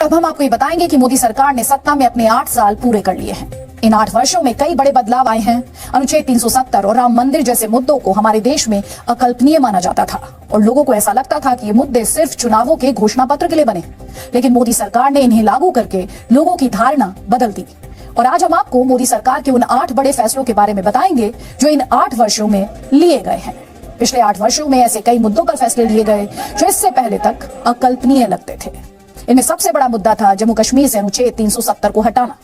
अब हम आपको ये बताएंगे कि मोदी सरकार ने सत्ता में अपने 8 साल पूरे कर लिए हैं। इन 8 वर्षों में कई बड़े बदलाव आए हैं। अनुच्छेद 370 और राम मंदिर जैसे मुद्दों को हमारे देश में अकल्पनीय माना जाता था और लोगों को ऐसा लगता था कि ये मुद्दे सिर्फ चुनावों के घोषणा पत्र के लिए बने। लेकिन मोदी सरकार ने इन्हें लागू करके लोगों की धारणा बदल दी। और आज हम आपको मोदी सरकार के उन 8 बड़े फैसलों के बारे में बताएंगे जो इन 8 वर्षों में लिए गए हैं। पिछले 8 वर्षों में ऐसे कई मुद्दों पर फैसले लिए गए जो इससे पहले तक अकल्पनीय लगते थे। इनमें सबसे बड़ा मुद्दा था जम्मू कश्मीर से अनुच्छेद 370 को हटाना।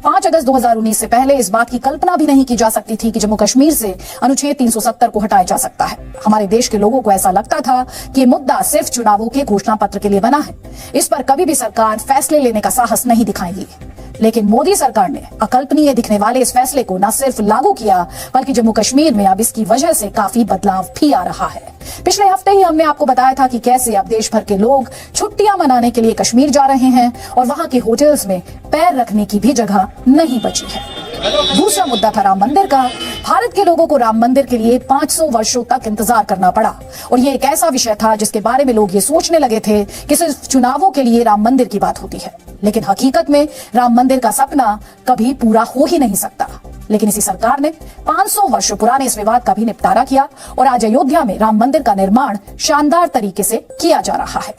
5 अगस्त 2019 से पहले इस बात की कल्पना भी नहीं की जा सकती थी कि जम्मू कश्मीर से अनुच्छेद 370 को हटाया जा सकता है। हमारे देश के लोगों को ऐसा लगता था कि ये मुद्दा सिर्फ चुनावों के घोषणा पत्र के लिए बना है। इस पर कभी भी सरकार फैसले लेने का साहस नहीं दिखाएगी। लेकिन मोदी सरकार ने अकल्पनीय दिखने वाले इस फैसले को न सिर्फ लागू किया बल्कि जम्मू कश्मीर में अब इसकी वजह से काफी बदलाव भी आ रहा है। पिछले हफ्ते ही हमने आपको बताया था कि कैसे अब देश भर के लोग छुट्टियां मनाने के लिए कश्मीर जा रहे हैं और वहां के होटल्स में पैर रखने की भी जगह नहीं बची है। दूसरा मुद्दा था राम मंदिर का। भारत के लोगों को राम मंदिर के लिए 500 वर्षों तक इंतजार करना पड़ा और ये एक ऐसा विषय था जिसके बारे में लोग ये सोचने लगे थे कि सिर्फ चुनावों के लिए राम मंदिर की बात होती है। लेकिन हकीकत में राम मंदिर का सपना कभी पूरा हो ही नहीं सकता। लेकिन इसी सरकार ने 500 वर्षों पुराने इस विवाद का भी निपटारा किया और आज अयोध्या में राम मंदिर का निर्माण शानदार तरीके से किया जा रहा है।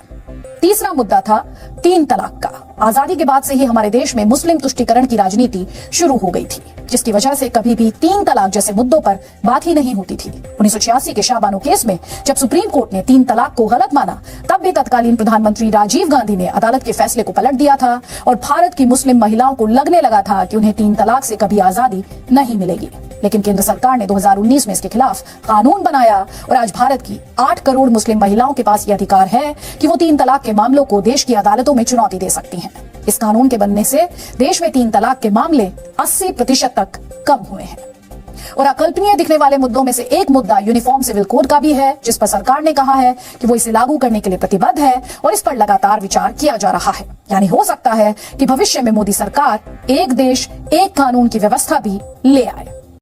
तीसरा मुद्दा था 3 तलाक का। आजादी के बाद से ही हमारे देश में मुस्लिम तुष्टीकरण की राजनीति शुरू हो गई थी, जिसकी वजह से कभी भी 3 तलाक जैसे मुद्दों पर बात ही नहीं होती थी। 1986 के शाहबानो केस में जब सुप्रीम कोर्ट ने 3 तलाक को गलत माना, तब भी तत्कालीन प्रधानमंत्री राजीव गांधी ने अदालत के फैसले को पलट दिया था और भारत की मुस्लिम महिलाओं को लगने लगा था कि उन्हें 3 तलाक से कभी आजादी नहीं मिलेगी। लेकिन केंद्र सरकार ने 2019 में इसके खिलाफ कानून बनाया और आज भारत की 8 करोड़ मुस्लिम महिलाओं के पास ये अधिकार है कि वो 3 तलाक के मामलों को देश की अदालतों में चुनौती दे सकती हैं। इस कानून के बनने से देश में 3 तलाक के मामले 80% तक कम हुए हैं। और अकल्पनीय दिखने वाले मुद्दों में से एक मुद्दा यूनिफॉर्म सिविल कोड का भी है, जिस पर सरकार ने कहा है कि वो इसे लागू करने के लिए प्रतिबद्ध है और इस पर लगातार विचार किया जा रहा है। यानी हो सकता है कि भविष्य में मोदी सरकार एक देश एक कानून की व्यवस्था भी ले आए।